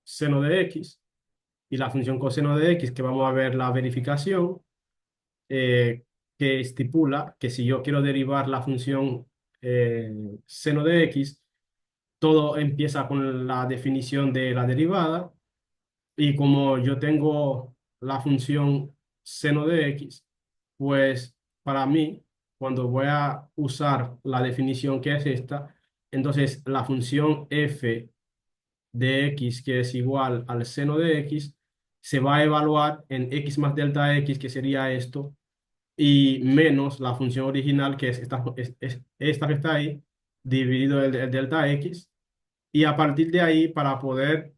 seno de x y la función coseno de x, que vamos a ver la verificación, que estipula que si yo quiero derivar la función seno de x, todo empieza con la definición de la derivada y como yo tengo la función seno de x, pues para mí, cuando voy a usar la definición que es esta, entonces la función f de x, que es igual al seno de x, se va a evaluar en x más delta x, que sería esto, y menos la función original, que es esta que está ahí, dividido el delta x. Y a partir de ahí, para poder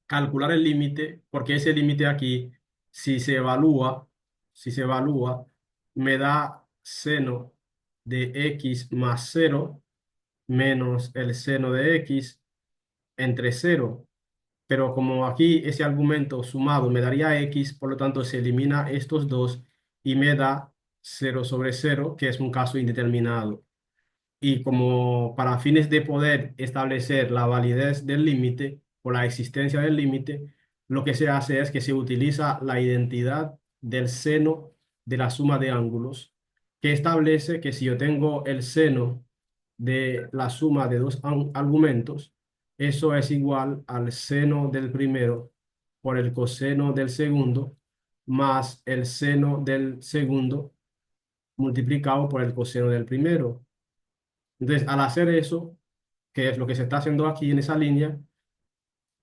calcular el límite, porque ese límite aquí, si se evalúa, si se evalúa, me da seno de x más cero menos el seno de x entre cero. Pero como aquí ese argumento sumado me daría x, por lo tanto se elimina estos dos y me da cero sobre cero, que es un caso indeterminado. Y como para fines de poder establecer la validez del límite o la existencia del límite, lo que se hace es que se utiliza la identidad del seno de la suma de ángulos, que establece que si yo tengo el seno de la suma de dos argumentos, eso es igual al seno del primero por el coseno del segundo más el seno del segundo multiplicado por el coseno del primero. Entonces, al hacer eso, que es lo que se está haciendo aquí en esa línea,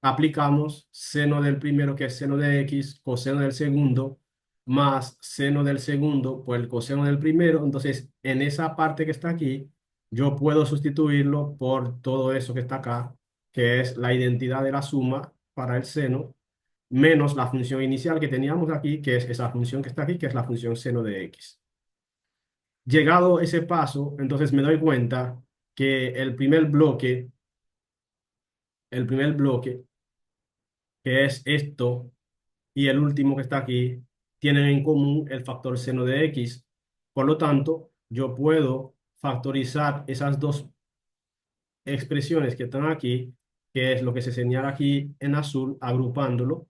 aplicamos seno del primero, que es seno de x, coseno del segundo, más seno del segundo por el coseno del primero. Entonces, en esa parte que está aquí, yo puedo sustituirlo por todo eso que está acá, que es la identidad de la suma para el seno, menos la función inicial que teníamos aquí, que es esa función que está aquí, que es la función seno de x. Llegado ese paso, entonces me doy cuenta que el primer bloque, que es esto, y el último que está aquí, tienen en común el factor seno de x. Por lo tanto, yo puedo factorizar esas dos expresiones que están aquí, que es lo que se señala aquí en azul, agrupándolo,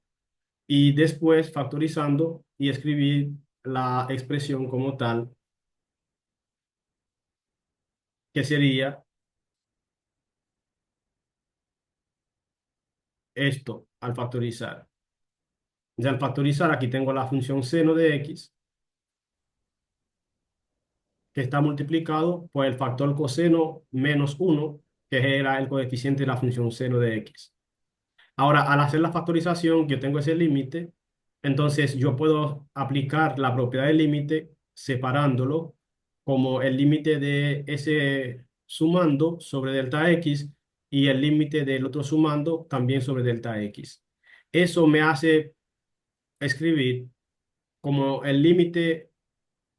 y después factorizando y escribir la expresión como tal, que sería esto al factorizar. Ya al factorizar, aquí tengo la función seno de x, que está multiplicado por el factor coseno menos uno, que era el coeficiente de la función seno de x. Ahora, al hacer la factorización, yo tengo ese límite, entonces yo puedo aplicar la propiedad del límite separándolo como el límite de ese sumando sobre delta x y el límite del otro sumando también sobre delta x. Eso me hace escribir como el límite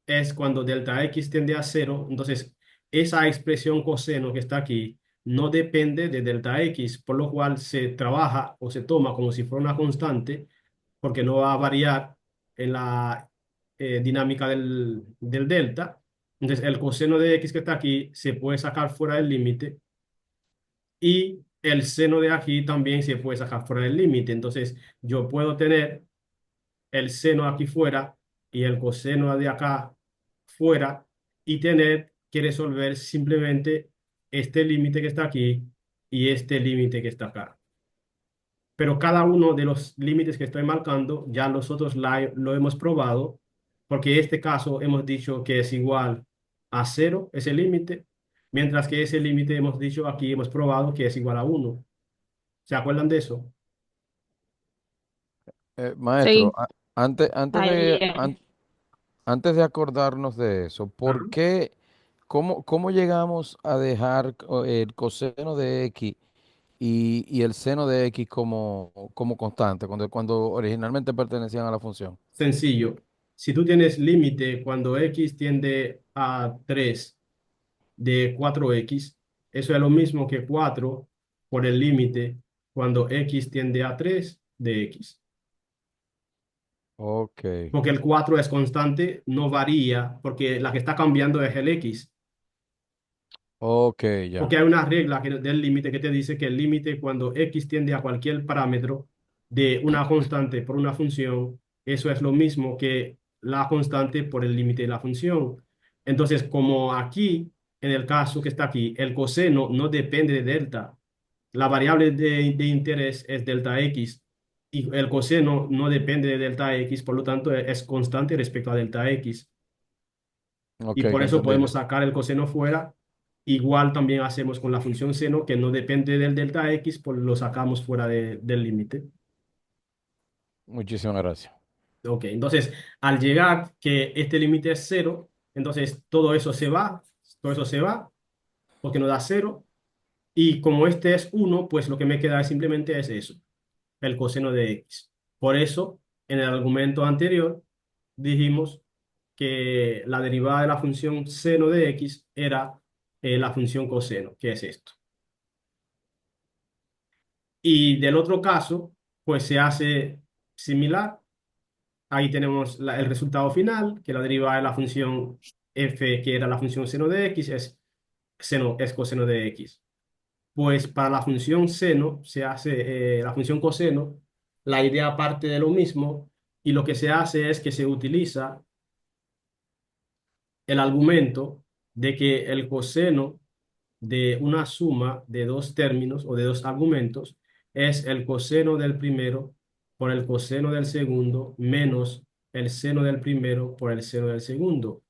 es cuando delta x tiende a cero, entonces esa expresión coseno que está aquí no depende de delta x, por lo cual se trabaja o se toma como si fuera una constante, porque no va a variar en la dinámica del delta. Entonces el coseno de x que está aquí se puede sacar fuera del límite y el seno de aquí también se puede sacar fuera del límite. Entonces yo puedo tener el seno aquí fuera y el coseno de acá fuera y tener que resolver simplemente este límite que está aquí y este límite que está acá. Pero cada uno de los límites que estoy marcando, ya nosotros lo hemos probado, porque en este caso hemos dicho que es igual a cero, ese límite, mientras que ese límite hemos dicho aquí, hemos probado que es igual a uno. ¿Se acuerdan de eso? Maestro, Sí, ahí. antes de acordarnos de eso, Ajá. ¿por qué, cómo llegamos a dejar el coseno de x y el seno de x como constante, cuando originalmente pertenecían a la función? Sencillo. Si tú tienes límite cuando x tiende a 3 de 4x, eso es lo mismo que 4 por el límite cuando x tiende a 3 de x. Ok, Porque el 4 es constante, no varía, porque la que está cambiando es el x. Ok, Porque ya. hay una regla del límite que te dice que el límite cuando x tiende a cualquier parámetro de una constante por una función, eso es lo mismo que la constante por el límite de la función. Entonces, como aquí, en el caso que está aquí, el coseno no depende de delta. La variable de interés es delta x y el coseno no depende de delta x, por lo tanto es constante respecto a delta x y Ok, por que eso entendí. podemos sacar el coseno fuera. Igual también hacemos con la función seno, que no depende del delta x, pues lo sacamos fuera del límite. Muchísimas gracias. Ok, entonces al llegar que este límite es cero, entonces todo eso se va, porque nos da cero. Y como este es uno, pues lo que me queda simplemente es eso, el coseno de x. Por eso, en el argumento anterior, dijimos que la derivada de la función seno de x era la función coseno, que es esto. Y del otro caso, pues se hace similar. Ahí tenemos el resultado final, que la derivada de la función f, que era la función seno de x, es coseno de x. Pues para la función seno se hace la función coseno, la idea parte de lo mismo y lo que se hace es que se utiliza el argumento de que el coseno de una suma de dos términos o de dos argumentos es el coseno del primero por el coseno del segundo menos el seno del primero por el seno del segundo.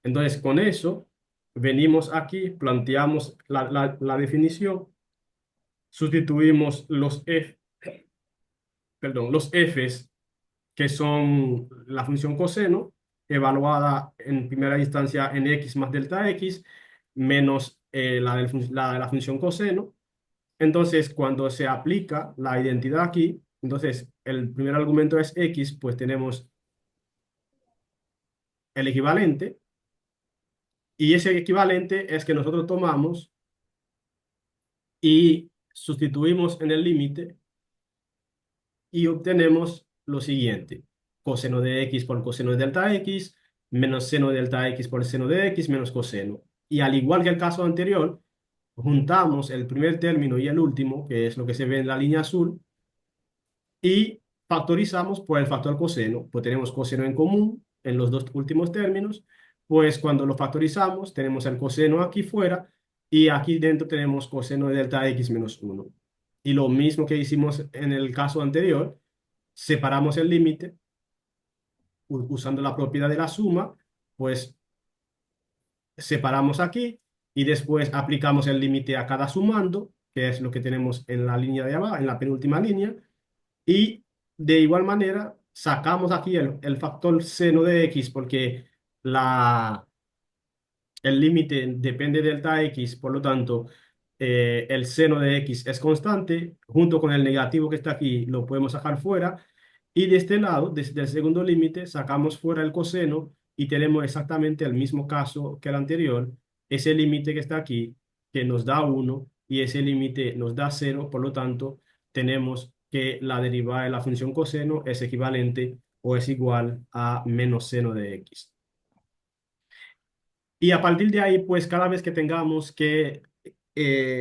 Entonces, con eso, venimos aquí, planteamos la definición, sustituimos los f's, que son la función coseno, evaluada en primera instancia en x más delta x, menos la de la función coseno. Entonces, cuando se aplica la identidad aquí, entonces el primer argumento es x, pues tenemos el equivalente, y ese equivalente es que nosotros tomamos y sustituimos en el límite y obtenemos lo siguiente: coseno de x por coseno de delta x, menos seno de delta x por seno de x, menos coseno. Y al igual que el caso anterior, juntamos el primer término y el último, que es lo que se ve en la línea azul, y factorizamos por el factor coseno. Pues tenemos coseno en común en los dos últimos términos, pues cuando lo factorizamos tenemos el coseno aquí fuera y aquí dentro tenemos coseno de delta x menos uno. Y lo mismo que hicimos en el caso anterior, separamos el límite usando la propiedad de la suma, pues separamos aquí y después aplicamos el límite a cada sumando, que es lo que tenemos en la línea de abajo, en la penúltima línea, y de igual manera sacamos aquí el factor seno de x porque la, el límite depende de delta x, por lo tanto, el seno de x es constante, junto con el negativo que está aquí, lo podemos sacar fuera. Y de este lado, desde el segundo límite, sacamos fuera el coseno y tenemos exactamente el mismo caso que el anterior, ese límite que está aquí, que nos da uno y ese límite nos da cero, por lo tanto, tenemos que la derivada de la función coseno es equivalente o es igual a menos seno de x. Y a partir de ahí, pues cada vez que tengamos que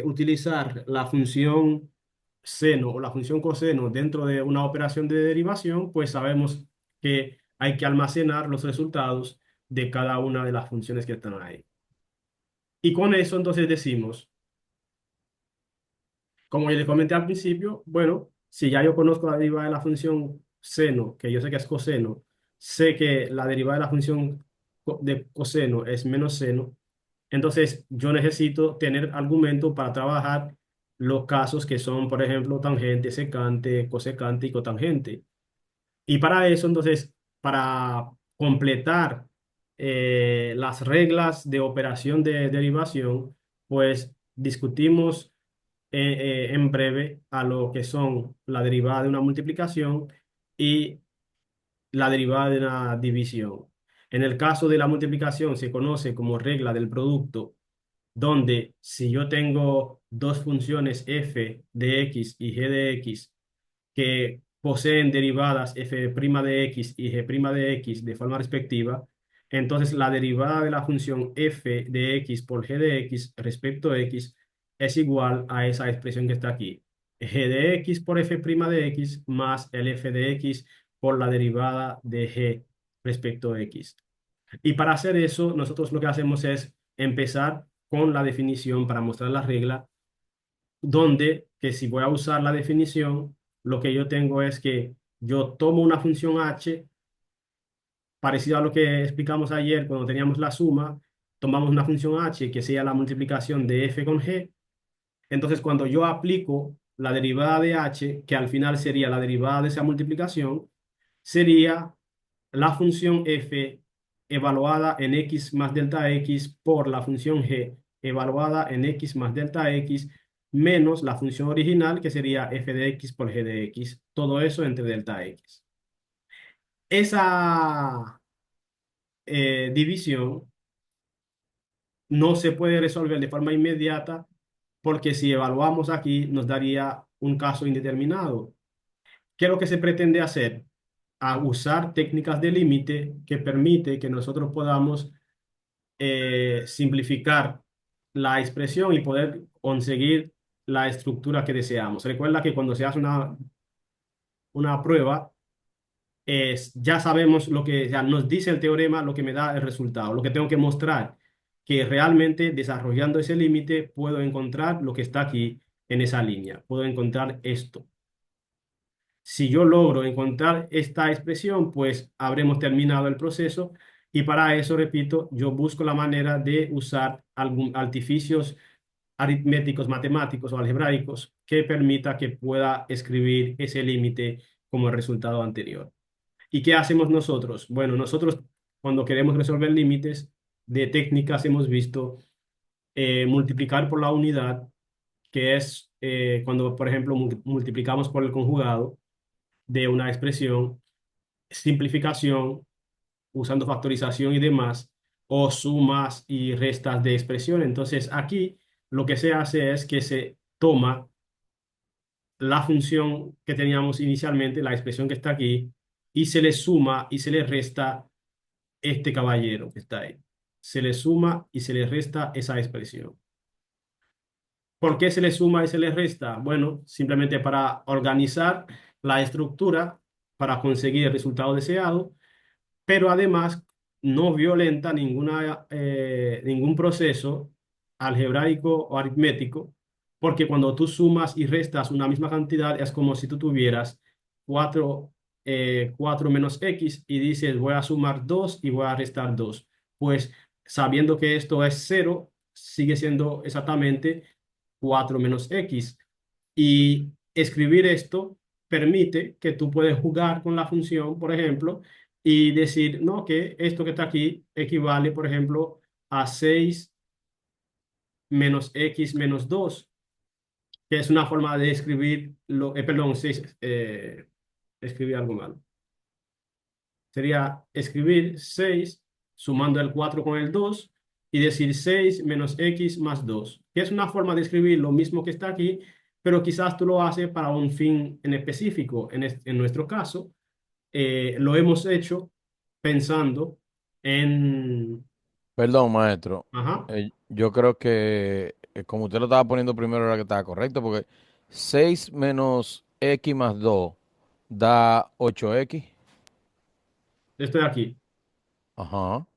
utilizar la función seno o la función coseno dentro de una operación de derivación, pues sabemos que hay que almacenar los resultados de cada una de las funciones que están ahí. Y con eso entonces decimos, como yo le comenté al principio, bueno, si ya yo conozco la derivada de la función seno, que yo sé que es coseno, sé que la derivada de la función de coseno es menos seno. Entonces, yo necesito tener argumentos para trabajar los casos que son, por ejemplo, tangente, secante, cosecante y cotangente. Y para eso, entonces, para completar las reglas de operación de derivación, pues discutimos en breve a lo que son la derivada de una multiplicación y la derivada de una división. En el caso de la multiplicación se conoce como regla del producto, donde si yo tengo dos funciones f de x y g de x que poseen derivadas f' de x y g' de x de forma respectiva, Entonces, la derivada de la función f de x por g de x respecto a x es igual a esa expresión que está aquí. G de x por f' de x más el f de x por la derivada de g respecto a x. Y para hacer eso, nosotros lo que hacemos es empezar con la definición para mostrar la regla, donde que si voy a usar la definición, lo que yo tengo es que yo tomo una función h parecido a lo que explicamos ayer cuando teníamos la suma, tomamos una función h que sea la multiplicación de f con g. Entonces, cuando yo aplico la derivada de h, que al final sería la derivada de esa multiplicación, sería la función f evaluada en x más delta x por la función g evaluada en x más delta x menos la función original que sería f de x por g de x. Todo eso entre delta x. Esa división no se puede resolver de forma inmediata porque si evaluamos aquí nos daría un caso indeterminado. ¿Qué es lo que se pretende hacer? A usar técnicas de límite que permite que nosotros podamos simplificar la expresión y poder conseguir la estructura que deseamos. Recuerda que cuando se hace una prueba, ya sabemos lo que ya nos dice el teorema, lo que me da el resultado, lo que tengo que mostrar, que realmente desarrollando ese límite puedo encontrar lo que está aquí en esa línea, puedo encontrar esto. Si yo logro encontrar esta expresión, pues habremos terminado el proceso y para eso, repito, yo busco la manera de usar algún artificios aritméticos, matemáticos o algebraicos que permita que pueda escribir ese límite como el resultado anterior. ¿Y qué hacemos nosotros? Bueno, nosotros cuando queremos resolver límites de técnicas hemos visto multiplicar por la unidad, que es cuando, por ejemplo, multiplicamos por el conjugado de una expresión, simplificación usando factorización y demás, o sumas y restas de expresión. Entonces, aquí lo que se hace es que se toma la función que teníamos inicialmente, la expresión que está aquí, y se le suma y se le resta este caballero que está ahí. Se le suma y se le resta esa expresión. ¿Por qué se le suma y se le resta? Bueno, simplemente para organizar la estructura para conseguir el resultado deseado, pero además no violenta ningún proceso algebraico o aritmético, porque cuando tú sumas y restas una misma cantidad es como si tú tuvieras 4 4 menos x y dices voy a sumar 2 y voy a restar 2. Pues sabiendo que esto es cero sigue siendo exactamente 4 menos x. Y escribir esto permite que tú puedes jugar con la función, por ejemplo, y decir, no, que esto que está aquí equivale, por ejemplo, a 6 menos x menos 2 que es una forma de escribir, perdón, 6, escribí algo mal. Sería escribir 6 sumando el 4 con el 2 y decir 6 menos x más 2 que es una forma de escribir lo mismo que está aquí, pero quizás tú lo haces para un fin en específico. En nuestro caso, lo hemos hecho pensando en... Perdón, maestro. Ajá, Yo creo que como usted lo estaba poniendo primero era que estaba correcto, porque 6 menos x más 2 da 8x. estoy aquí. Ajá.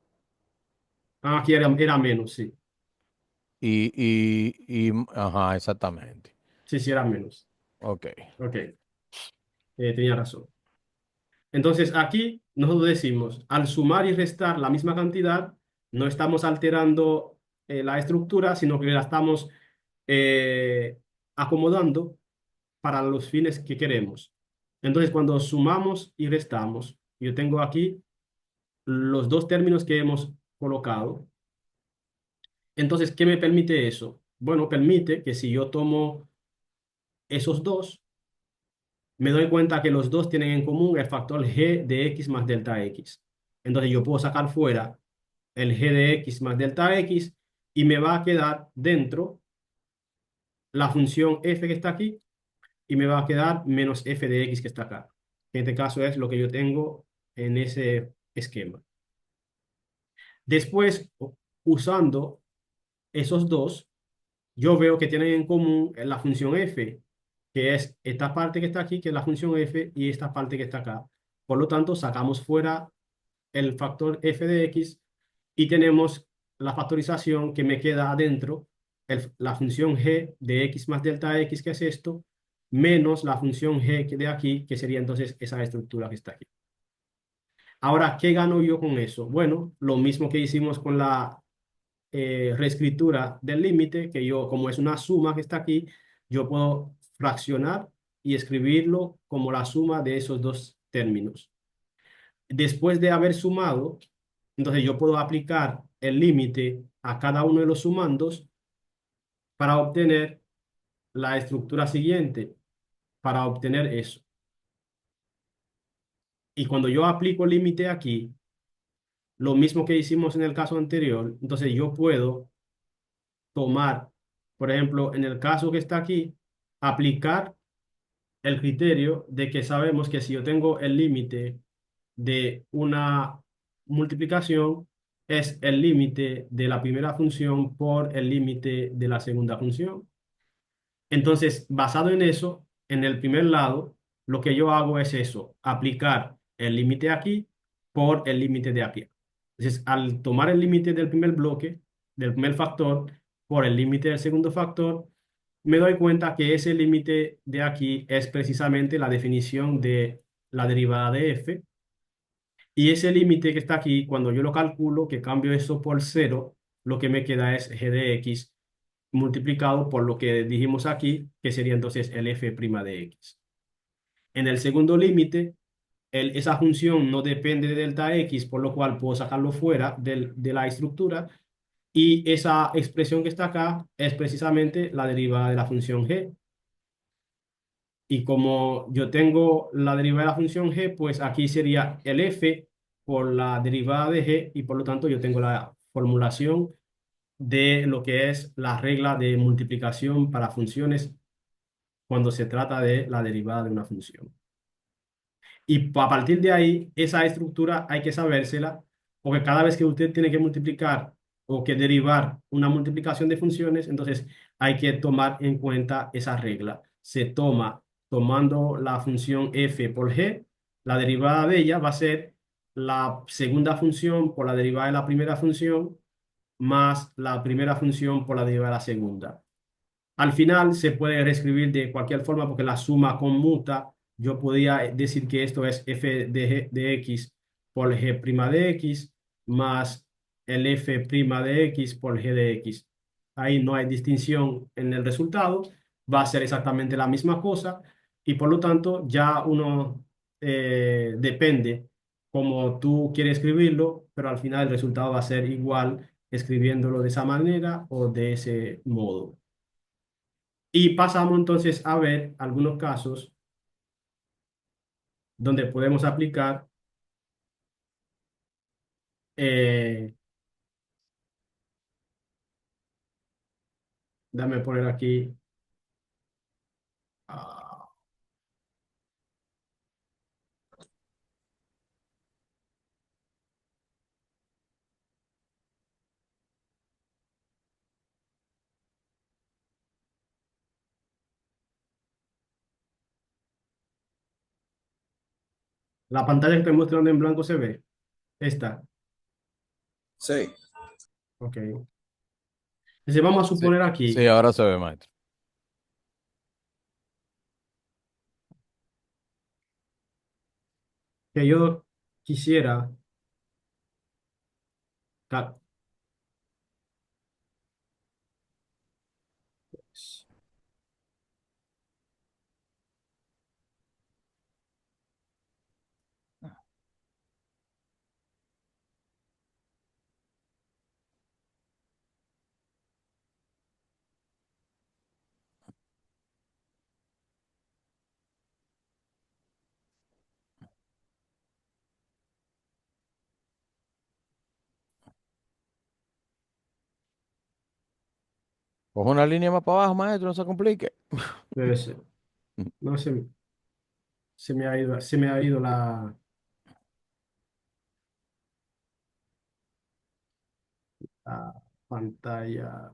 Ah, aquí era menos, sí. Ajá, exactamente. Sí, sí, era menos. Ok. Ok, tenía razón. Entonces, aquí nosotros decimos, al sumar y restar la misma cantidad, no estamos alterando la estructura, sino que la estamos eh, acomodando para los fines que queremos. Entonces, cuando sumamos y restamos, yo tengo aquí los dos términos que hemos colocado. Entonces, ¿qué me permite eso? Bueno, permite que si yo tomo esos dos, me doy cuenta que los dos tienen en común el factor g de x más delta x. Entonces yo puedo sacar fuera el g de x más delta x y me va a quedar dentro la función f que está aquí y me va a quedar menos f de x que está acá. En este caso es lo que yo tengo en ese esquema. Después, usando esos dos, yo veo que tienen en común la función f, que es esta parte que está aquí, que es la función f, y esta parte que está acá. Por lo tanto, sacamos fuera el factor f de x y tenemos la factorización que me queda adentro, la función g de x más delta x, que es esto, menos la función g de aquí, que sería entonces esa estructura que está aquí. Ahora, ¿qué gano yo con eso? Bueno, lo mismo que hicimos con la reescritura del límite, que yo, como es una suma que está aquí, yo puedo fraccionar y escribirlo como la suma de esos dos términos. Después de haber sumado, entonces yo puedo aplicar el límite a cada uno de los sumandos para obtener la estructura siguiente, para obtener eso. Y cuando yo aplico el límite aquí, lo mismo que hicimos en el caso anterior, entonces yo puedo tomar, por ejemplo, en el caso que está aquí, aplicar el criterio de que sabemos que si yo tengo el límite de una multiplicación, es el límite de la primera función por el límite de la segunda función. Entonces, basado en eso, en el primer lado, lo que yo hago es eso, aplicar el límite aquí por el límite de aquí. Entonces, al tomar el límite del primer bloque, del primer factor, por el límite del segundo factor, me doy cuenta que ese límite de aquí es precisamente la definición de la derivada de f. Y ese límite que está aquí, cuando yo lo calculo, que cambio eso por cero, lo que me queda es g de x multiplicado por lo que dijimos aquí, que sería entonces el f' de x. En el segundo límite, esa función no depende de delta x, por lo cual puedo sacarlo fuera de la estructura. Y esa expresión que está acá es precisamente la derivada de la función g. Y como yo tengo la derivada de la función g, pues aquí sería el f por la derivada de g y por lo tanto yo tengo la formulación de lo que es la regla de multiplicación para funciones cuando se trata de la derivada de una función. Y a partir de ahí, esa estructura hay que sabérsela, porque cada vez que usted tiene que multiplicar o que derivar una multiplicación de funciones, entonces hay que tomar en cuenta esa regla. Se toma tomando la función f por g, la derivada de ella va a ser la segunda función por la derivada de la primera función más la primera función por la derivada de la segunda. Al final se puede reescribir de cualquier forma porque la suma conmuta. Yo podría decir que esto es f de x por g' de x más el f' de x por g de x. Ahí no hay distinción en el resultado. Va a ser exactamente la misma cosa y por lo tanto ya uno depende como tú quieres escribirlo, pero al final el resultado va a ser igual escribiéndolo de esa manera o de ese modo. Y pasamos entonces a ver algunos casos donde podemos aplicar, eh, déjame poner aquí ah, la pantalla que estoy mostrando en blanco se ve. Esta, Sí. ok. Entonces vamos a Sí, suponer sí, aquí ahora se ve, maestro. que yo quisiera, ca- Coge una línea más para abajo, maestro, no se complique. pues, no sé, se me ha ido la, la pantalla.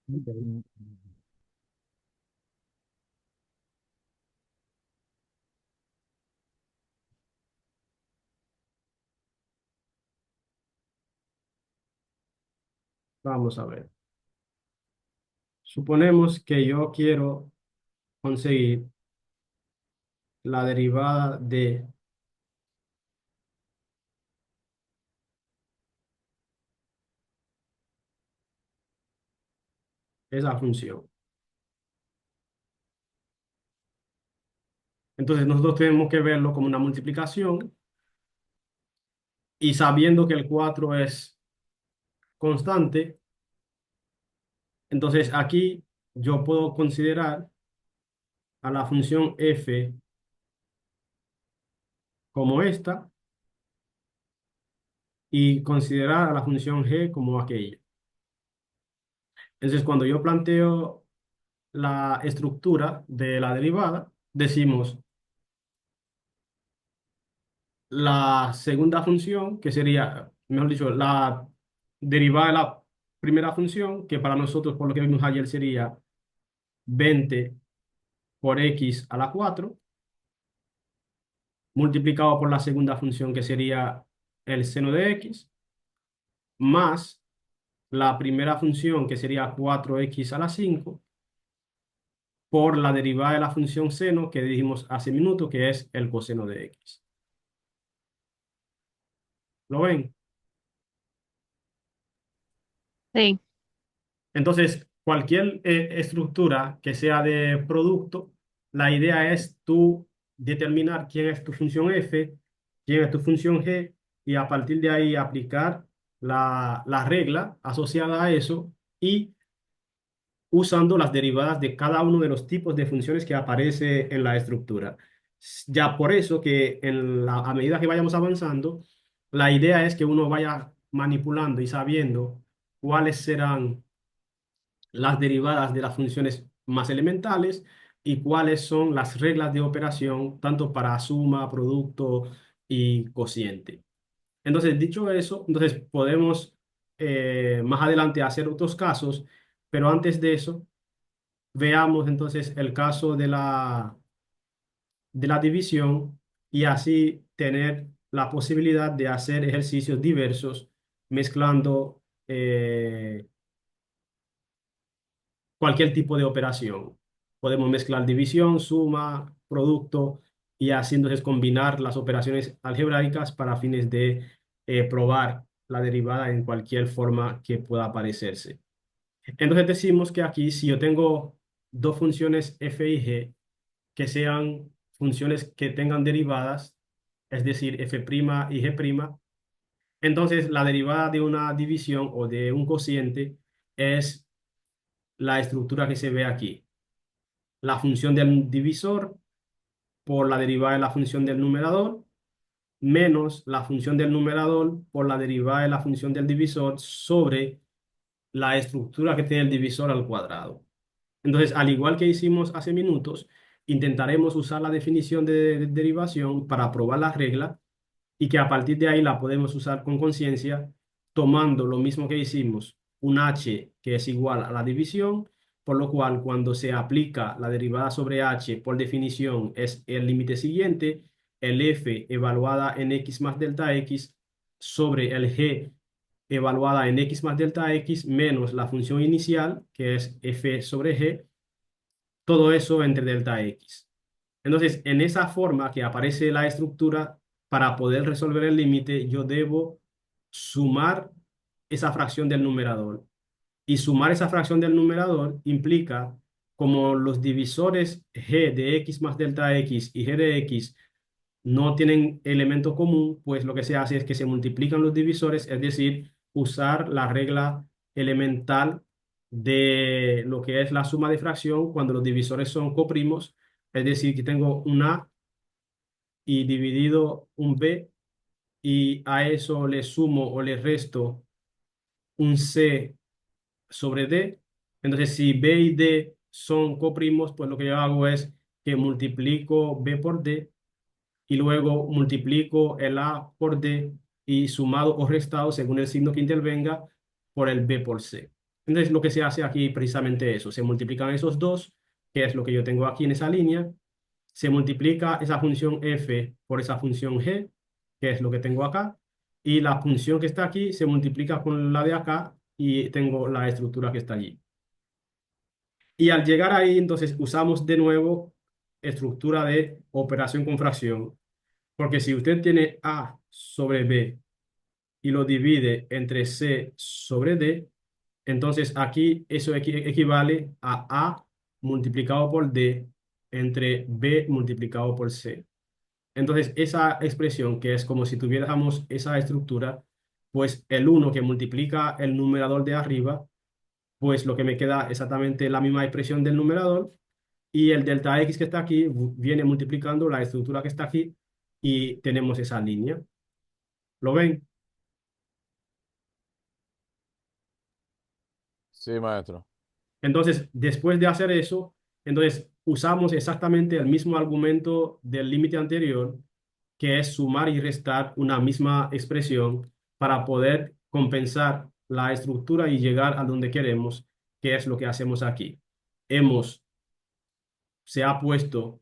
Ok. Mm, Vamos a ver. Suponemos que yo quiero conseguir la derivada de esa función. Entonces nosotros tenemos que verlo como una multiplicación y sabiendo que el 4 es constante, entonces aquí yo puedo considerar a la función f como esta y considerar a la función g como aquella. Entonces cuando yo planteo la estructura de la derivada, decimos la segunda función, que sería, mejor dicho, la derivada de la primera función, que para nosotros, por lo que vimos ayer, sería 20 por x a la 4 multiplicado por la segunda función, que sería el seno de x, más la primera función, que sería 4x a la 5 por la derivada de la función seno, que dijimos hace minuto, que es el coseno de x. ¿Lo ven? Sí, Entonces, cualquier estructura que sea de producto, la idea es tú determinar quién es tu función f, quién es tu función g, y a partir de ahí aplicar la regla asociada a eso y usando las derivadas de cada uno de los tipos de funciones que aparece en la estructura. Ya por eso que a medida que vayamos avanzando, la idea es que uno vaya manipulando y sabiendo cuáles serán las derivadas de las funciones más elementales y cuáles son las reglas de operación, tanto para suma, producto y cociente. Entonces, dicho eso, entonces podemos más adelante hacer otros casos, pero antes de eso, veamos entonces el caso de la división y así tener la posibilidad de hacer ejercicios diversos mezclando cualquier tipo de operación. Podemos mezclar división, suma, producto y así entonces combinar las operaciones algebraicas para fines de probar la derivada en cualquier forma que pueda aparecerse. Entonces decimos que aquí si yo tengo dos funciones f y g que sean funciones que tengan derivadas, es decir, f' y g', entonces la derivada de una división o de un cociente es la estructura que se ve aquí. La función del divisor por la derivada de la función del numerador, menos la función del numerador por la derivada de la función del divisor sobre la estructura que tiene el divisor al cuadrado. Entonces, al igual que hicimos hace minutos, intentaremos usar la definición de derivación para probar la regla y que a partir de ahí la podemos usar con conciencia, tomando lo mismo que hicimos, un h que es igual a la división, por lo cual cuando se aplica la derivada sobre h, por definición, es el límite siguiente, el f evaluada en x más delta x sobre el g evaluada en x más delta x menos la función inicial, que es f sobre g, todo eso entre delta x. Entonces, en esa forma que aparece la estructura, para poder resolver el límite, yo debo sumar esa fracción del numerador. Y sumar esa fracción del numerador implica, como los divisores g de x más delta x y g de x no tienen elemento común, pues lo que se hace es que se multiplican los divisores, es decir, usar la regla elemental de lo que es la suma de fracción cuando los divisores son coprimos, es decir, que tengo un a y dividido un b, y a eso le sumo o le resto un c sobre D. Entonces, si B y D son coprimos, pues lo que yo hago es que multiplico B por D y luego multiplico el A por D y sumado o restado según el signo que intervenga por el B por C. Entonces, lo que se hace aquí precisamente eso, se multiplican esos dos, que es lo que yo tengo aquí en esa línea, se multiplica esa función f por esa función g, que es lo que tengo acá, y la función que está aquí se multiplica con la de acá y tengo la estructura que está allí. Y al llegar ahí, entonces usamos de nuevo estructura de operación con fracción, porque si usted tiene a sobre b y lo divide entre c sobre d, entonces aquí eso equivale a multiplicado por d entre b multiplicado por c. Entonces, esa expresión, que es como si tuviéramos esa estructura, pues el uno que multiplica el numerador de arriba, pues lo que me queda exactamente la misma expresión del numerador, y el delta x que está aquí viene multiplicando la estructura que está aquí y tenemos esa línea. ¿Lo ven? Sí, maestro. Entonces, después de hacer eso, entonces usamos exactamente el mismo argumento del límite anterior, que es sumar y restar una misma expresión para poder compensar la estructura y llegar a donde queremos, que es lo que hacemos aquí. Se ha puesto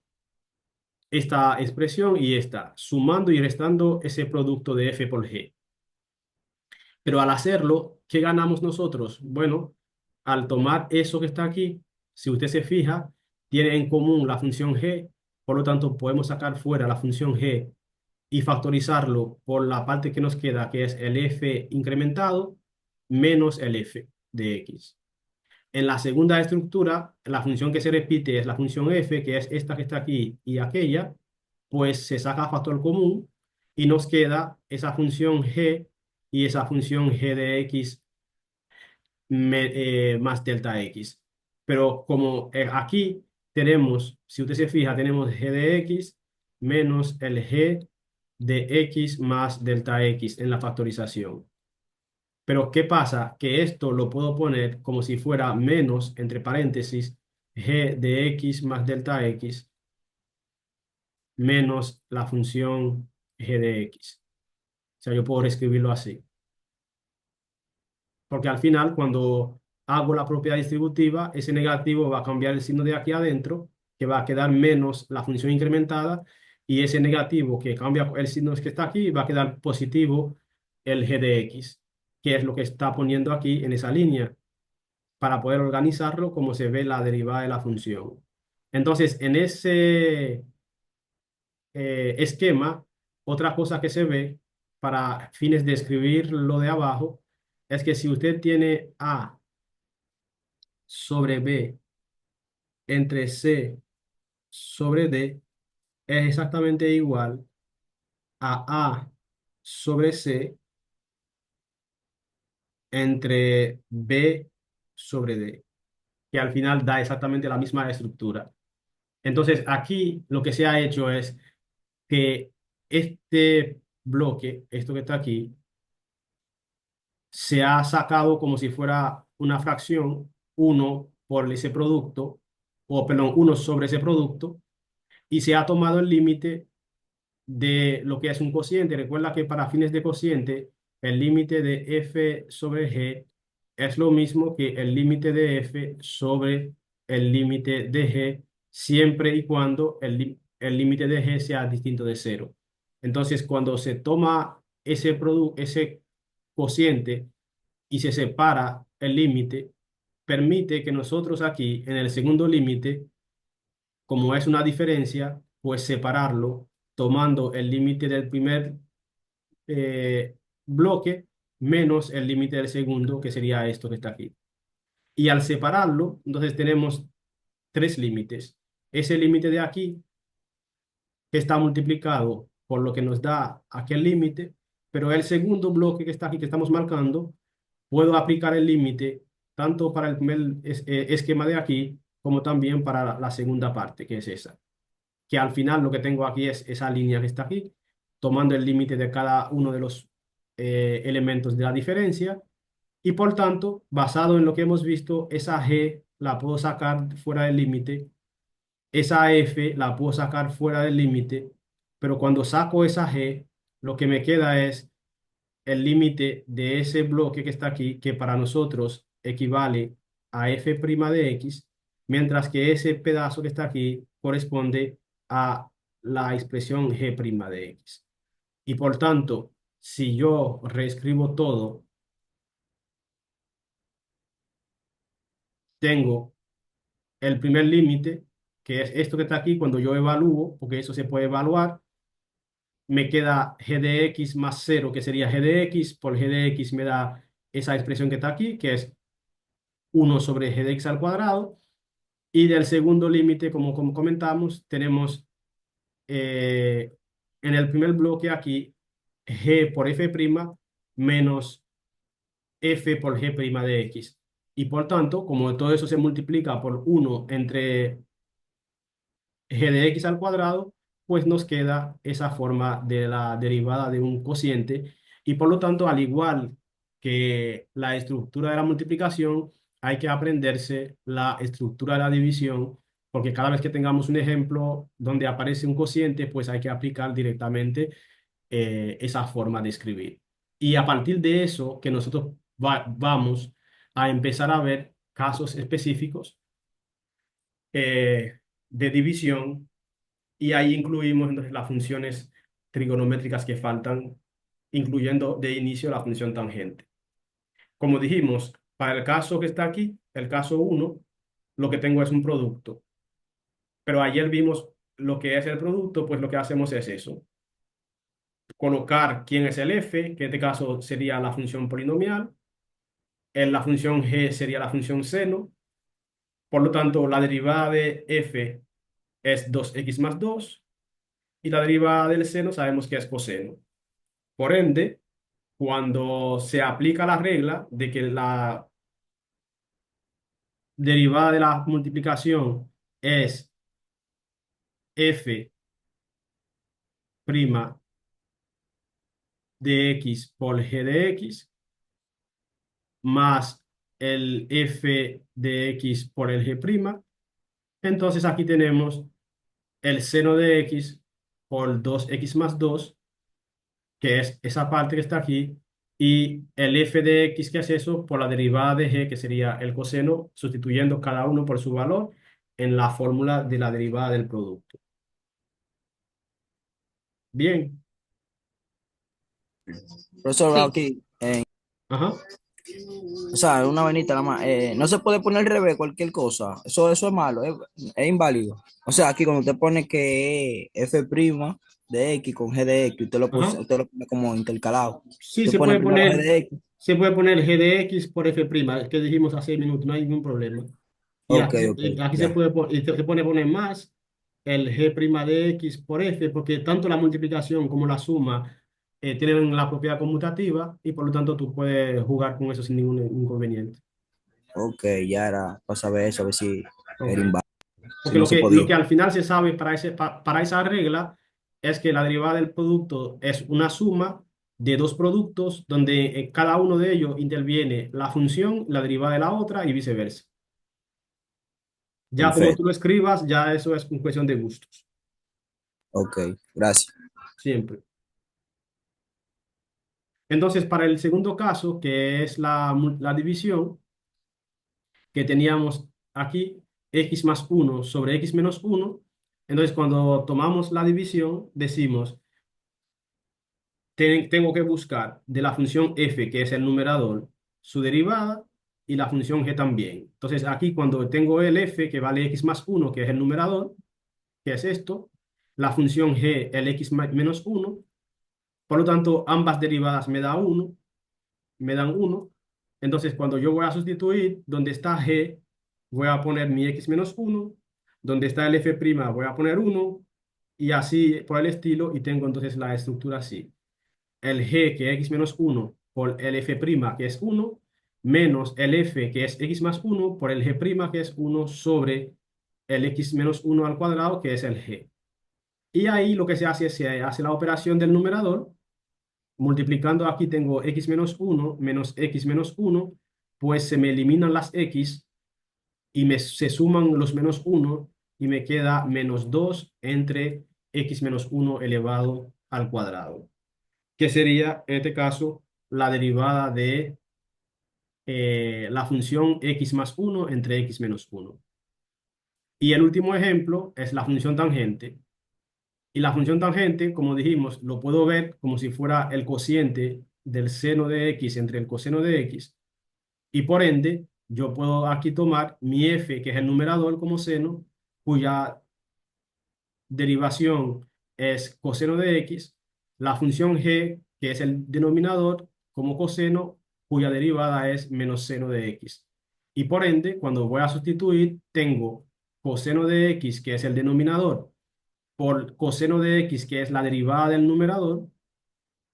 esta expresión y esta, sumando y restando ese producto de f por g. Pero al hacerlo, ¿qué ganamos nosotros? Bueno, al tomar eso que está aquí, si usted se fija, tiene en común la función g, por lo tanto podemos sacar fuera la función g y factorizarlo por la parte que nos queda, que es el f incrementado menos el f de x. En la segunda estructura, la función que se repite es la función f, que es esta que está aquí y aquella, pues se saca factor común y nos queda esa función g y esa función g de x más delta x. Pero como aquí tenemos, si usted se fija, tenemos g de x menos el g de x más delta x en la factorización. Pero ¿qué pasa? Que esto lo puedo poner como si fuera menos, entre paréntesis, g de x más delta x menos la función g de x. O sea, yo puedo reescribirlo así. Porque al final, cuando hago la propiedad distributiva, ese negativo va a cambiar el signo de aquí adentro, que va a quedar menos la función incrementada, y ese negativo que cambia el signo que está aquí, va a quedar positivo el g de x, que es lo que está poniendo aquí en esa línea, para poder organizarlo como se ve la derivada de la función. Entonces, en ese esquema, otra cosa que se ve para fines de escribir lo de abajo es que si usted tiene A sobre B entre C sobre D, es exactamente igual a A sobre C entre B sobre D, que al final da exactamente la misma estructura. Entonces, aquí lo que se ha hecho es que este bloque, esto que está aquí, se ha sacado como si fuera una fracción, uno por ese producto, o perdón, uno sobre ese producto, y se ha tomado el límite de lo que es un cociente. Recuerda que para fines de cociente, el límite de f sobre g es lo mismo que el límite de f sobre el límite de g, siempre y cuando el límite de g sea distinto de cero. Entonces, cuando se toma ese cociente y se separa el límite, permite que nosotros aquí, en el segundo límite, como es una diferencia, pues separarlo tomando el límite del primer bloque menos el límite del segundo, que sería esto que está aquí. Y al separarlo, entonces tenemos tres límites. Ese límite de aquí que está multiplicado por lo que nos da aquel límite, pero el segundo bloque que está aquí, que estamos marcando, puedo aplicar el límite tanto para el primer esquema de aquí como también para la segunda parte, que es esa. Que al final lo que tengo aquí es esa línea que está aquí, tomando el límite de cada uno de los elementos de la diferencia. Y por tanto, basado en lo que hemos visto, esa G la puedo sacar fuera del límite, esa F la puedo sacar fuera del límite, pero cuando saco esa G, lo que me queda es el límite de ese bloque que está aquí, que para nosotros equivale a f' de x, mientras que ese pedazo que está aquí corresponde a la expresión g' de x. Y por tanto, si yo reescribo todo, tengo el primer límite, que es esto que está aquí, cuando yo evalúo, porque eso se puede evaluar, me queda g de x más 0, que sería g de x, por g de x me da esa expresión que está aquí, que es 1 sobre g de x al cuadrado. Y del segundo límite, como comentamos, tenemos eh, en el primer bloque aquí g por f' menos f por g' de x. Y por tanto, como todo eso se multiplica por 1 entre g de x al cuadrado, pues nos queda esa forma de la derivada de un cociente. Y por lo tanto, al igual que la estructura de la multiplicación, hay que aprenderse la estructura de la división, porque cada vez que tengamos un ejemplo donde aparece un cociente, pues hay que aplicar directamente esa forma de escribir. Y a partir de eso, que nosotros vamos a empezar a ver casos específicos de división, y ahí incluimos entonces las funciones trigonométricas que faltan, incluyendo de inicio la función tangente. Como dijimos, para el caso que está aquí, el caso uno, lo que tengo es un producto. Pero ayer vimos lo que es el producto, pues lo que hacemos es eso: colocar quién es el f, que en este caso sería la función polinomial, en la función g sería la función seno. Por lo tanto, la derivada de f es 2x más 2 y la derivada del seno sabemos que es coseno. Por ende, cuando se aplica la regla de que la derivada de la multiplicación es f' de x por g de x más el f de x por el g', entonces aquí tenemos el seno de x por 2x más 2, que es esa parte que está aquí, y el f de x, que es eso, por la derivada de g, que sería el coseno, sustituyendo cada uno por su valor en la fórmula de la derivada del producto. Bien. Profesor, Sí. aquí, Ajá. o sea, una vainita nada más. No se puede poner al revés cualquier cosa. Eso es malo, es inválido. O sea, aquí cuando usted pone que f' de x con g de x, Ajá. usted lo pone como intercalado. Sí, Usted pone primero g de x. se puede poner g de x por f', que dijimos hace minutos, no hay ningún problema. Y Ok, aquí, ok, aquí se ya. puede, se pone poner más el g' de x por f, porque tanto la multiplicación como la suma tienen la propiedad conmutativa y por lo tanto tú puedes jugar con eso sin ningún inconveniente. Ok, ya era para saber eso, a ver si Ok. era inválido. Si Porque no se lo podía. que al final se sabe para, para esa regla es que la derivada del producto es una suma de dos productos donde en cada uno de ellos interviene la función, la derivada de la otra y viceversa. Ya como tú Perfecto. lo escribas, ya eso es una cuestión de gustos, Ok, gracias. siempre. Entonces, para el segundo caso, que es la división que teníamos aquí, x más 1 sobre x menos 1, entonces cuando tomamos la división, decimos tengo que buscar de la función f, que es el numerador, su derivada y la función g también. Entonces aquí cuando tengo el f, que vale x más 1, que es el numerador, que es esto, la función g, el x menos 1, por lo tanto ambas derivadas me dan 1, Entonces, cuando yo voy a sustituir, donde está G, voy a poner mi x menos uno. Donde está el f', voy a poner uno. Y así por el estilo, y tengo entonces la estructura así. El G, que es x menos uno, por el f', que es uno, menos el f, que es x más uno, por el g', que es uno, sobre el x menos uno al cuadrado, que es el g. Y ahí lo que se hace es se hace la operación del numerador. Multiplicando aquí tengo x menos uno menos x menos uno, pues se me eliminan las x y se suman los menos uno y me queda menos 2 entre x menos uno elevado al cuadrado, que sería en este caso la derivada de la función x más uno entre x menos uno. Y el último ejemplo es la función tangente. Y la función tangente, como dijimos, lo puedo ver como si fuera el cociente del seno de x entre el coseno de x. Y por ende, yo puedo aquí tomar mi f, que es el numerador, como seno, cuya derivación es coseno de x, la función g, que es el denominador, como coseno, cuya derivada es menos seno de x. Y por ende, cuando voy a sustituir, tengo coseno de x, que es el denominador, por coseno de x, que es la derivada del numerador,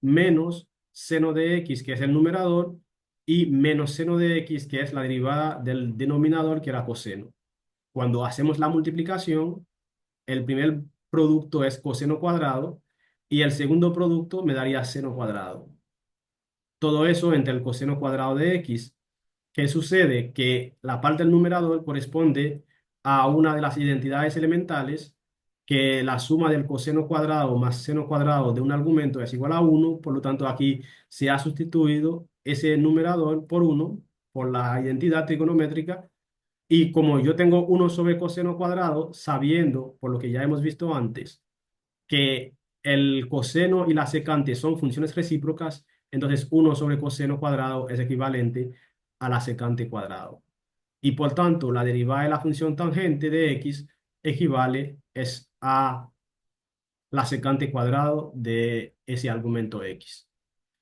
menos seno de x, que es el numerador, y menos seno de x, que es la derivada del denominador, que era coseno. Cuando hacemos la multiplicación, el primer producto es coseno cuadrado y el segundo producto me daría seno cuadrado. Todo eso entre el coseno cuadrado de x. ¿Qué sucede? Que la parte del numerador corresponde a una de las identidades elementales, que la suma del coseno cuadrado más seno cuadrado de un argumento es igual a 1. Por lo tanto, aquí se ha sustituido ese numerador por 1 por la identidad trigonométrica. Y como yo tengo 1 sobre coseno cuadrado, sabiendo, por lo que ya hemos visto antes, que el coseno y la secante son funciones recíprocas, entonces 1 sobre coseno cuadrado es equivalente a la secante cuadrado. Y por tanto, la derivada de la función tangente de x equivale es a la secante cuadrado de ese argumento x.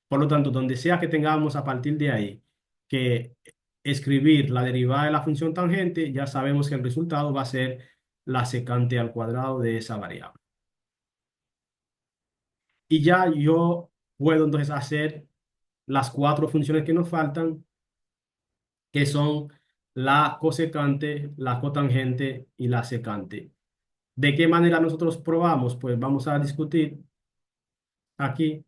Por lo tanto, donde sea que tengamos a partir de ahí que escribir la derivada de la función tangente, ya sabemos que el resultado va a ser la secante al cuadrado de esa variable. Y ya yo puedo entonces hacer las 4 funciones que nos faltan, que son la cosecante, la cotangente y la secante. ¿De qué manera nosotros probamos? Pues vamos a discutir aquí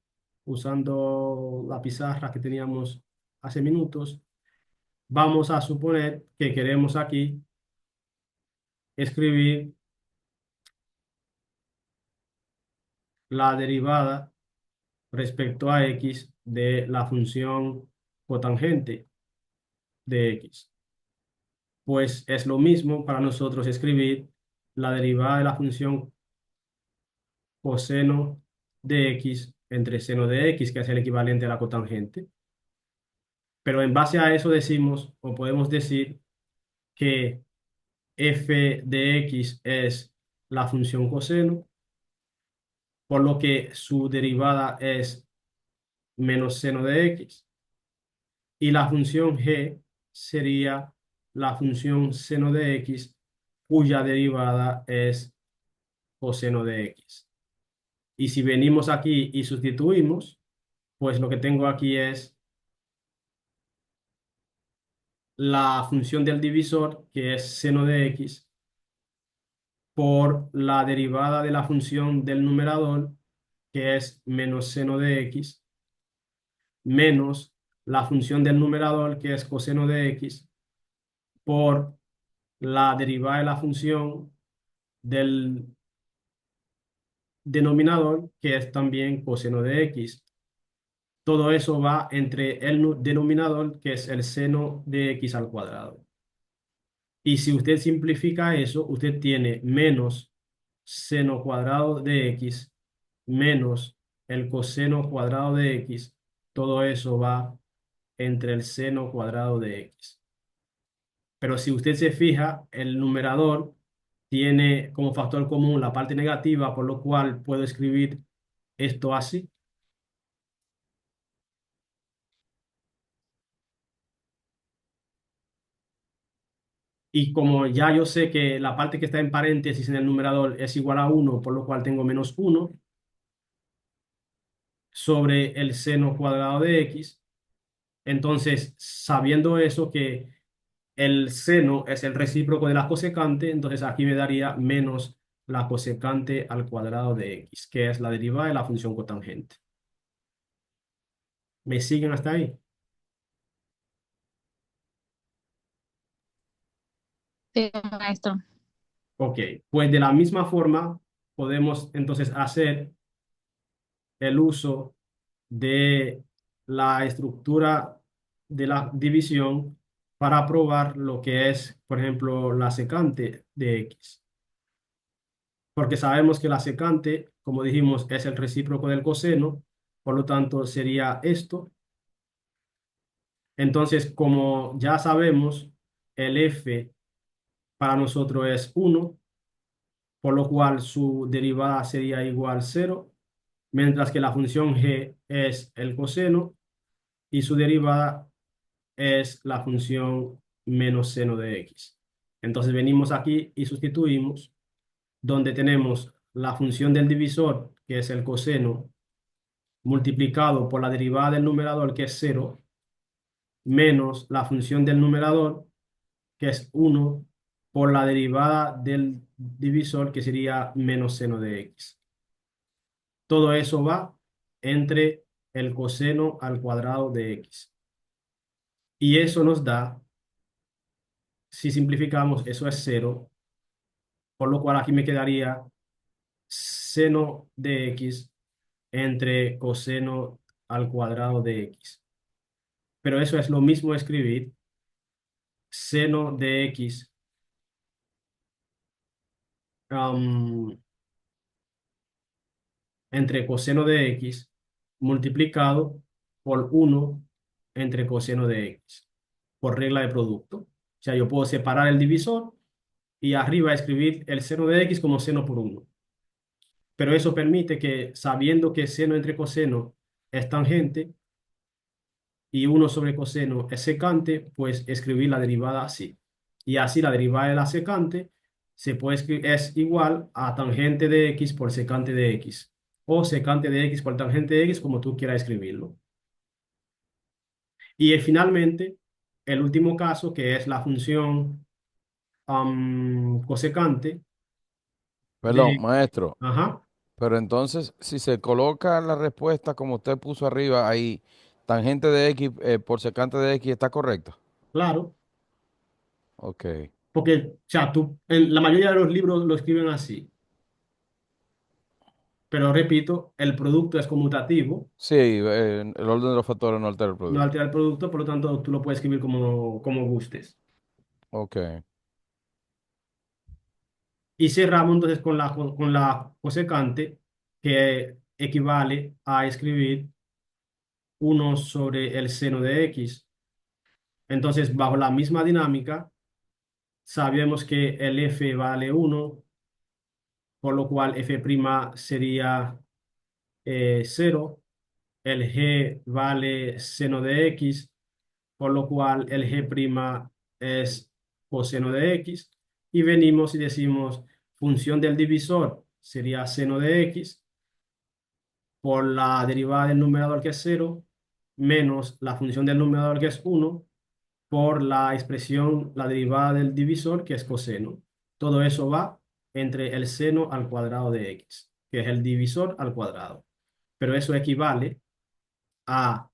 usando la pizarra que teníamos hace minutos. Vamos a suponer que queremos aquí escribir la derivada respecto a x de la función cotangente de x. Pues es lo mismo para nosotros escribir la derivada de la función coseno de x entre seno de x, que es el equivalente a la cotangente. Pero en base a eso decimos, o podemos decir, que f de x es la función coseno, por lo que su derivada es menos seno de x. Y la función g sería la función seno de x, cuya derivada es coseno de x. Y si venimos aquí y sustituimos, pues lo que tengo aquí es la función del divisor, que es seno de x, por la derivada de la función del numerador, que es menos seno de x, menos la función del numerador, que es coseno de x, por la derivada de la función del denominador, que es también coseno de x. Todo eso va entre el denominador, que es el seno de x al cuadrado. Y si usted simplifica eso, usted tiene menos seno cuadrado de x menos el coseno cuadrado de x. Todo eso va entre el seno cuadrado de x. Pero si usted se fija, el numerador tiene como factor común la parte negativa, por lo cual puedo escribir esto así. Y como ya yo sé que la parte que está en paréntesis en el numerador es igual a 1, por lo cual tengo menos 1 sobre el seno cuadrado de x. Entonces, sabiendo eso, que el seno es el recíproco de la cosecante, entonces aquí me daría menos la cosecante al cuadrado de x, que es la derivada de la función cotangente. ¿Me siguen hasta ahí? Sí, maestro. Ok, pues de la misma forma podemos entonces hacer el uso de la estructura de la división para probar lo que es, por ejemplo, la secante de x. Porque sabemos que la secante, como dijimos, es el recíproco del coseno, por lo tanto sería esto. Entonces, como ya sabemos, el f para nosotros es 1, por lo cual su derivada sería igual a 0, mientras que la función g es el coseno y su derivada es la función menos seno de x. Entonces venimos aquí y sustituimos, donde tenemos la función del divisor, que es el coseno, multiplicado por la derivada del numerador, que es 0, menos la función del numerador, que es 1, por la derivada del divisor, que sería menos seno de x. Todo eso va entre el coseno al cuadrado de x. Y eso nos da, si simplificamos, eso es 0, por lo cual aquí me quedaría seno de x entre coseno al cuadrado de x. Pero eso es lo mismo escribir seno de x am, entre coseno de x multiplicado por 1 entre coseno de x, por regla de producto. O sea, yo puedo separar el divisor y arriba escribir el seno de x como seno por 1. Pero eso permite que, sabiendo que seno entre coseno es tangente y 1 sobre coseno es secante, pues escribir la derivada así. Y así la derivada de la secante se puede escribir, es igual a tangente de x por secante de x, o secante de x por tangente de x, como tú quieras escribirlo. Y finalmente, el último caso, que es la función cosecante Perdón, de... maestro. Ajá, Pero entonces, si se coloca la respuesta como usted puso arriba, ahí, tangente de X por secante de X, ¿está correcta? claro. Ok. Porque, o sea, tú, en la mayoría de los libros lo escriben así. Pero repito, el producto es conmutativo, Sí, el orden de los factores no altera el no producto. altera el producto, por lo tanto tú lo puedes escribir como gustes. Ok. Y cerramos entonces con la cosecante, que equivale a escribir 1 sobre el seno de x. Entonces, bajo la misma dinámica, sabemos que el f vale 1, por lo cual f' sería 0. El g vale seno de x, por lo cual el g' es coseno de x. Y venimos y decimos, función del divisor sería seno de x por la derivada del numerador, que es 0, menos la función del numerador, que es 1, por la expresión, la derivada del divisor, que es coseno. Todo eso va entre el seno al cuadrado de x, que es el divisor al cuadrado. Pero eso equivale a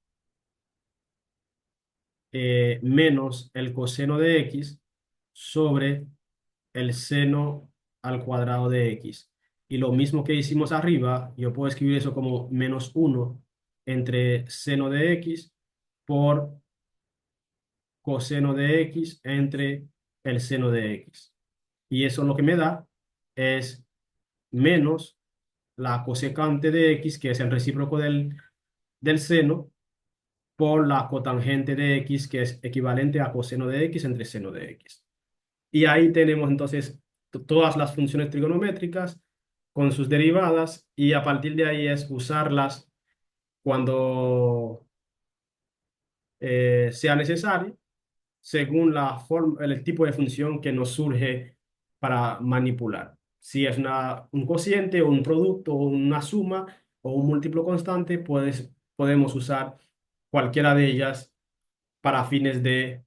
menos el coseno de x sobre el seno al cuadrado de x. Y lo mismo que hicimos arriba, yo puedo escribir eso como menos 1 entre seno de x por coseno de x entre el seno de x. Y eso lo que me da es menos la cosecante de x, que es el recíproco del seno, por la cotangente de x, que es equivalente a coseno de x entre seno de x. Y ahí tenemos entonces todas las funciones trigonométricas con sus derivadas, y a partir de ahí es usarlas cuando sea necesario, según la forma, el tipo de función que nos surge para manipular. Si es un cociente o un producto o una suma o un múltiplo constante, podemos usar cualquiera de ellas para fines de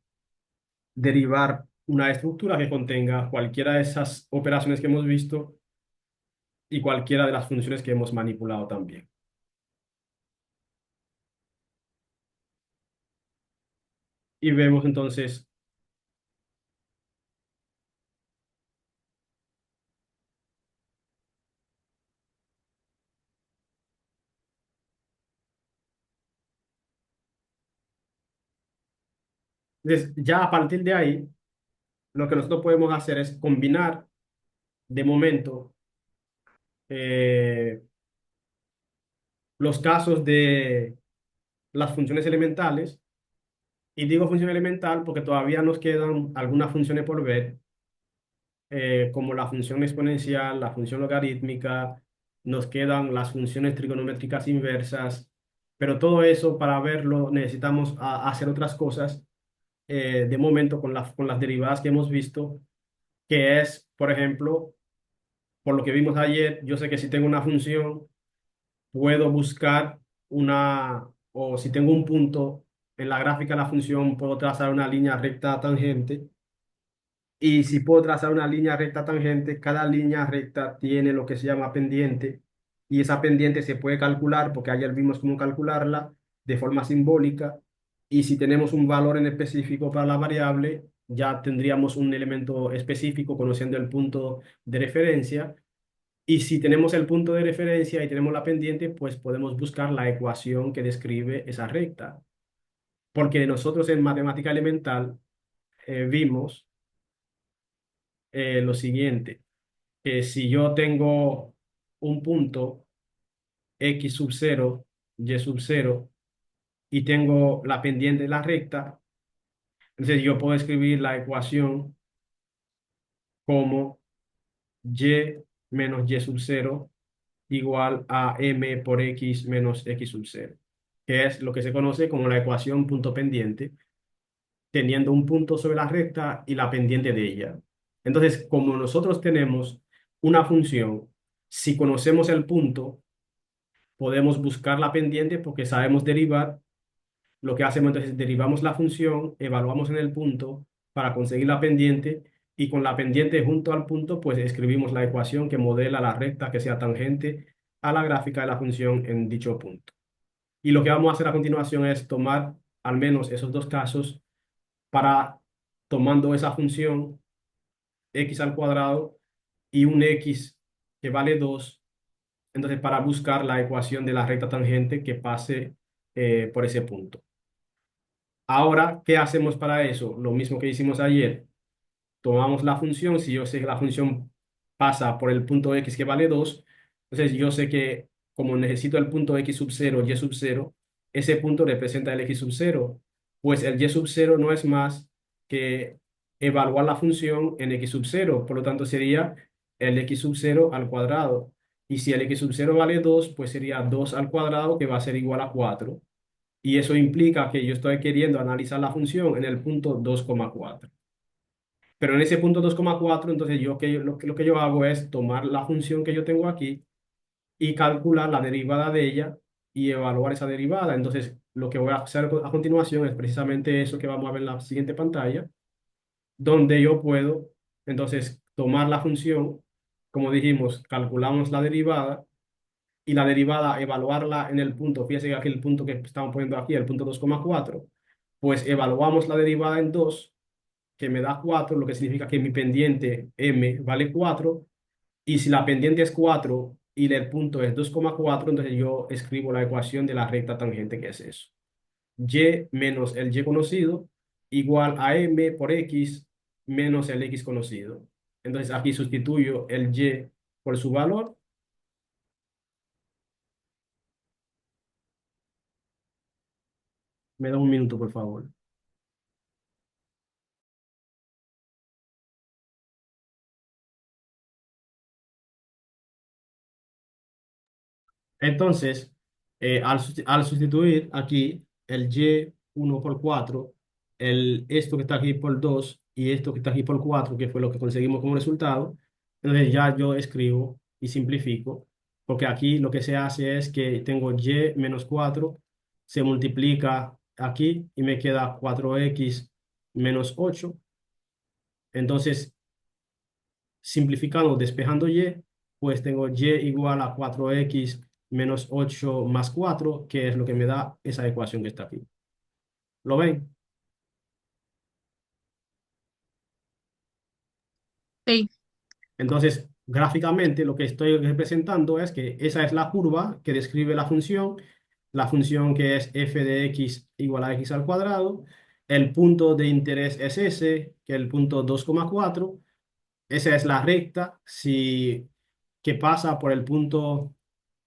derivar una estructura que contenga cualquiera de esas operaciones que hemos visto y cualquiera de las funciones que hemos manipulado también. Y vemos entonces, ya a partir de ahí, lo que nosotros podemos hacer es combinar de momento eh, los casos de las funciones elementales. Y digo función elemental porque todavía nos quedan algunas funciones por ver, como la función exponencial, la función logarítmica, nos quedan las funciones trigonométricas inversas, pero todo eso para verlo necesitamos hacer otras cosas, de momento con las derivadas que hemos visto, que es, por ejemplo, por lo que vimos ayer, yo sé que si tengo una función, puedo buscar o si tengo un punto en la gráfica de la función, puedo trazar una línea recta tangente. Y si puedo trazar una línea recta tangente, cada línea recta tiene lo que se llama pendiente, y esa pendiente se puede calcular, porque ayer vimos cómo calcularla de forma simbólica, y si tenemos un valor en específico para la variable, ya tendríamos un elemento específico conociendo el punto de referencia, y si tenemos el punto de referencia y tenemos la pendiente, pues podemos buscar la ecuación que describe esa recta, porque nosotros en matemática elemental vimos lo siguiente, que si yo tengo un punto x sub cero, y sub cero, y tengo la pendiente de la recta, entonces yo puedo escribir la ecuación como y menos y sub cero igual a m por x menos x sub cero, que es lo que se conoce como la ecuación punto pendiente, teniendo un punto sobre la recta y la pendiente de ella. Entonces, como nosotros tenemos una función, si conocemos el punto, podemos buscar la pendiente porque sabemos derivar. Lo que hacemos entonces, derivamos la función, evaluamos en el punto para conseguir la pendiente, y con la pendiente junto al punto, pues escribimos la ecuación que modela la recta que sea tangente a la gráfica de la función en dicho punto. Y lo que vamos a hacer a continuación es tomar al menos esos dos casos para, tomando esa función x al cuadrado y un x que vale 2, entonces para buscar la ecuación de la recta tangente que pase por ese punto. Ahora, ¿qué hacemos para eso? Lo mismo que hicimos ayer. Tomamos la función, si yo sé que la función pasa por el punto x que vale 2, entonces yo sé que como necesito el punto x sub cero, y sub cero, ese punto representa el x sub cero, pues el y sub cero no es más que evaluar la función en x sub cero, por lo tanto sería el x sub cero al cuadrado. Y si el x sub cero vale 2, pues sería 2 al cuadrado, que va a ser igual a 4. Y eso implica que yo estoy queriendo analizar la función en el punto 2,4. Pero en ese punto 2,4, entonces lo que yo hago es tomar la función que yo tengo aquí y calcular la derivada de ella y evaluar esa derivada. Entonces, lo que voy a hacer a continuación es precisamente eso que vamos a ver en la siguiente pantalla, donde yo puedo entonces tomar la función, como dijimos, calculamos la derivada, y la derivada, evaluarla en el punto, fíjese que aquí el punto que estamos poniendo aquí, el punto 2,4, pues evaluamos la derivada en 2, que me da 4, lo que significa que mi pendiente m vale 4, y si la pendiente es 4 y el punto es 2,4, entonces yo escribo la ecuación de la recta tangente, que es eso. Y menos el y conocido igual a m por x menos el x conocido. Entonces aquí sustituyo el y por su valor. Me da un minuto, por favor. Entonces, al sustituir aquí el y 1 por 4 esto que está aquí por 2 y esto que está aquí por 4 que fue lo que conseguimos como resultado. Entonces ya yo escribo y simplifico, porque aquí lo que se hace es que tengo y menos 4 se multiplica aquí y me queda 4x menos 8. Entonces, simplificando, despejando y, pues tengo y igual a 4x menos 8 más 4 que es lo que me da esa ecuación que está aquí. ¿Lo ven? Sí, Entonces, gráficamente lo que estoy representando es que esa es la curva que describe la función que es f de x igual a x al cuadrado, el punto de interés es ese, que es el punto 2,4, esa es la recta que pasa por el punto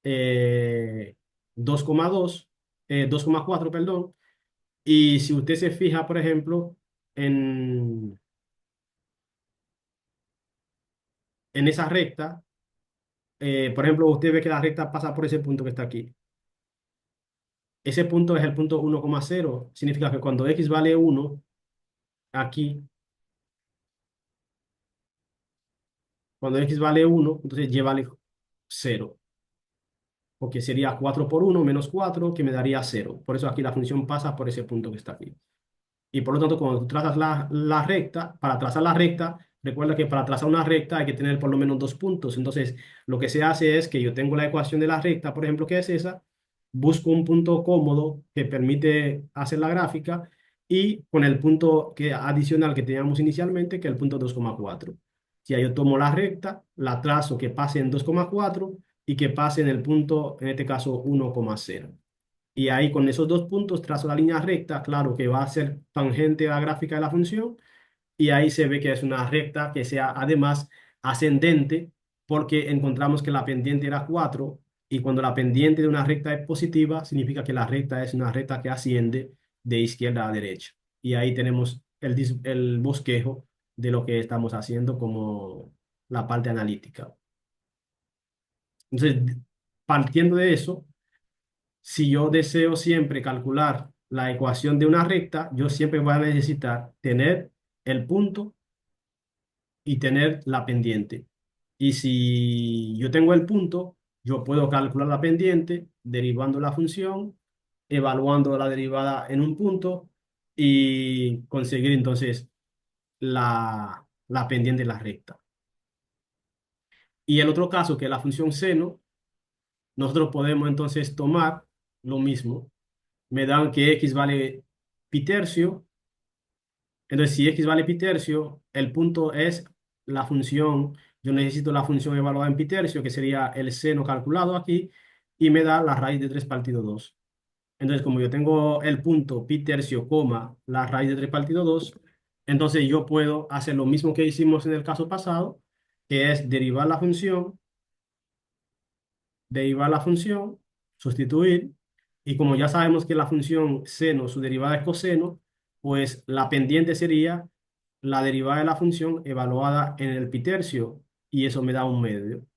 2,2, 2,4, perdón, y si usted se fija, por ejemplo, en, en esa recta, por ejemplo, usted ve que la recta pasa por ese punto que está aquí. Ese punto es el punto 1,0. Significa que cuando x vale 1, aquí, cuando x vale 1, entonces y vale 0. Porque sería 4 por 1 menos 4, que me daría 0. Por eso aquí la función pasa por ese punto que está aquí. Y por lo tanto, cuando tú trazas la recta, para trazar la recta, recuerda que para trazar una recta hay que tener por lo menos dos puntos. Entonces, lo que se hace es que yo tengo la ecuación de la recta, por ejemplo, que es esa, busco un punto cómodo que permite hacer la gráfica y con el punto adicional que teníamos inicialmente, que es el punto 2,4. Ya yo tomo la recta, la trazo que pase en 2,4 y que pase en el punto, en este caso, 1,0. Y ahí con esos dos puntos trazo la línea recta, claro que va a ser tangente a la gráfica de la función, y ahí se ve que es una recta que sea además ascendente, porque encontramos que la pendiente era 4 y cuando la pendiente de una recta es positiva, significa que la recta es una recta que asciende de izquierda a derecha. Y ahí tenemos el bosquejo de lo que estamos haciendo como la parte analítica. Entonces, partiendo de eso, si yo deseo siempre calcular la ecuación de una recta, yo siempre voy a necesitar tener el punto y tener la pendiente. Y si yo tengo el punto, yo puedo calcular la pendiente derivando la función, evaluando la derivada en un punto y conseguir entonces la pendiente de la recta. Y el otro caso, que es la función seno, nosotros podemos entonces tomar lo mismo. Me dan que x vale pi tercio. Entonces, si x vale pi tercio, el punto es la función. Yo necesito la función evaluada en pi tercio, que sería el seno calculado aquí, y me da la raíz de 3 partido 2. Entonces, como yo tengo el punto pi tercio, coma, la raíz de 3 partido 2, entonces yo puedo hacer lo mismo que hicimos en el caso pasado, que es derivar la función, sustituir, y como ya sabemos que la función seno, su derivada es coseno, pues la pendiente sería la derivada de la función evaluada en el pi tercio, y eso me da un medio.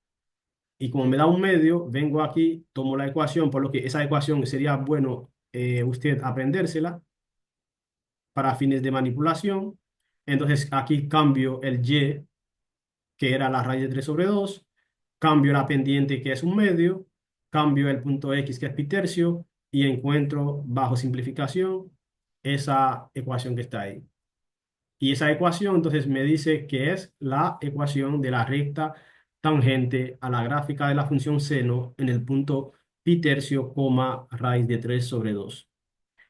Y como me da un medio, vengo aquí, tomo la ecuación, por lo que esa ecuación sería bueno usted aprendérsela para fines de manipulación. Entonces aquí cambio el y, que era la raíz de 3 sobre 2, cambio la pendiente que es un medio, cambio el punto x que es pi tercio y encuentro bajo simplificación esa ecuación que está ahí. Y esa ecuación entonces me dice que es la ecuación de la recta tangente a la gráfica de la función seno en el punto pi tercio, coma, raíz de 3 sobre 2.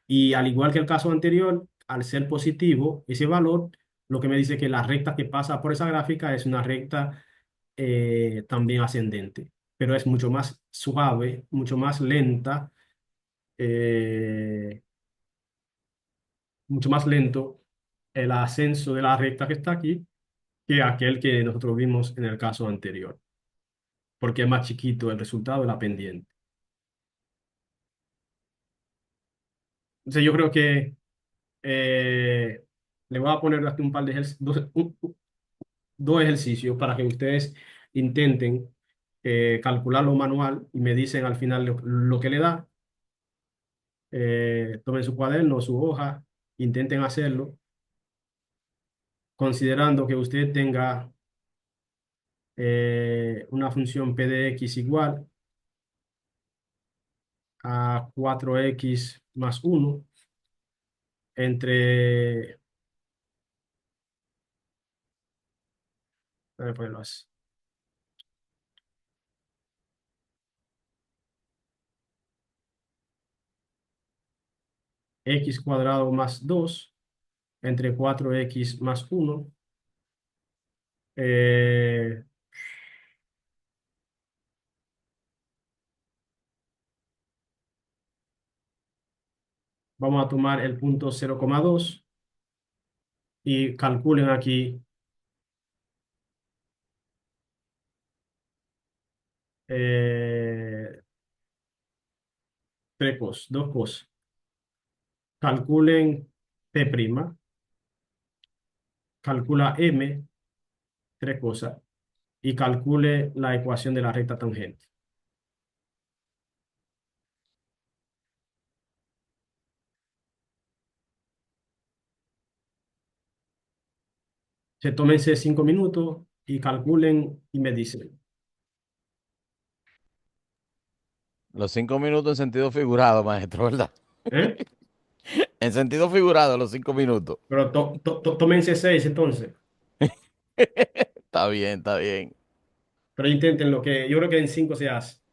Y al igual que el caso anterior, al ser positivo, ese valor, lo que me dice que la recta que pasa por esa gráfica es una recta también ascendente, pero es mucho más suave, mucho más lenta, eh, mucho más lento el ascenso de la recta que está aquí que aquel que nosotros vimos en el caso anterior, porque es más chiquito el resultado de la pendiente. Entonces yo creo que eh, le voy a poner aquí un par de dos ejercicios para que ustedes intenten calcularlo manual y me dicen al final lo que le da. Tomen su cuaderno, su hoja Intenten hacerlo, considerando que usted tenga una función p de x igual a 4x más 1 entre, voy a ponerlo así, x cuadrado más 2 entre 4x más 1. eh, Vamos a tomar el punto 0,2 y calculen aquí eh, dos cosas. Calculen P', calcula M, tres cosas, y calcule la ecuación de la recta tangente. Tómense 5 minutos y calculen y me dicen. Los 5 minutos en sentido figurado, maestro, ¿verdad? ¿Eh? En sentido figurado, los 5 minutos. Pero tómense 6 entonces. Está bien, está bien. Pero intenten lo que yo creo que en 5 se hace.